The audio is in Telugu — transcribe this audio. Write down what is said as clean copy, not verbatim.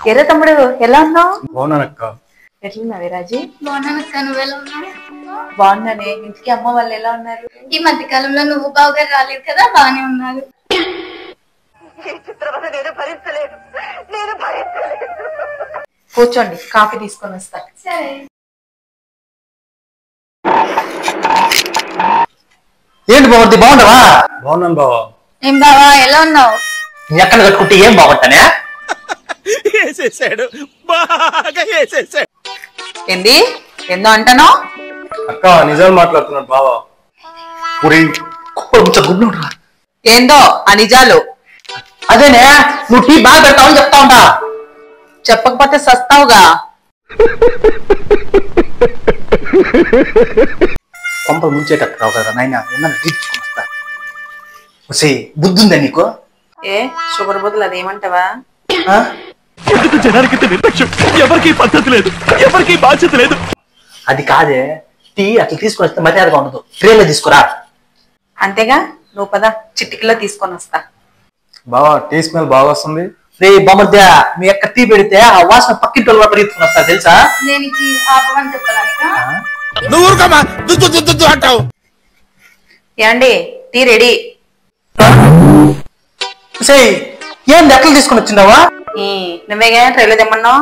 ఎర్ర తమ్ముడు ఎలా ఉన్నావు? బాగున్నానక్క. ఎట్లున్నావు రాజీ? బాగున్నానక్క, నువ్వెలా ఉన్నావు? బాగున్నానే. ఇంటికి అమ్మ వాళ్ళు ఎలా ఉన్నారు? ఈ మధ్య కాలంలో నువ్వు బాగా రాలేదు కదా, బానే ఉన్నారు. కూర్చోండి, కాఫీ తీసుకొని వస్తా. సరే. ఏంటి బాగుంది? బాగుండవా? బాగున్నాను బావా. ఏం బావా ఎలా ఉన్నావు? ఎక్కడ కట్టుకుంటే ఏం బాగుంటానే? ఏంది ఏందో అంటానో? అక్క నిజాలు మాట్లాడుతున్నాడు బావా. గుడ్లు ఏందో ఆ నిజాలు? అదేనే, నువ్వు టీ బాగా పెడతావని చెప్తా ఉంటా. చెప్పకపోతే సస్తావుగా. కొంపలు ముంచేటట్టు కదా నాయన. ఏమన్నా తీర్చుకుని వస్తా. బుద్ధి ఉందా నీకు? ఏ షుగర్ బదులు అదేమంటావా? జనానికి నిర్లక్ష్యం, ఎవరికి పద్ధతి లేదు, ఎవరికి బాధ్యత లేదు. అది కాదే, టీ అట్లా తీసుకొని వస్తే మర్యాదగా ఉండదు. ట్రేలో తీసుకురా. అంతేగా, నువ్వు పద, చిటికలో తీసుకొని వస్తా. బావా టీ స్మెల్ బాగా వస్తుంది. రే బొమ్మద్ద, మీ యొక్క టీ పెడితే ఆ వాసన పక్కింటి వాళ్ళు పరిగెత్తుకుని వస్తా తెలుసా? దేనికి ఆపమని చెప్పడానికి? అంటావు. ఏమండి, టీ రెడీ. ఏం లెక్కలు తీసుకొని వచ్చిందావా? నువ్వేగా ట్రైలో తెమ్మన్నావు.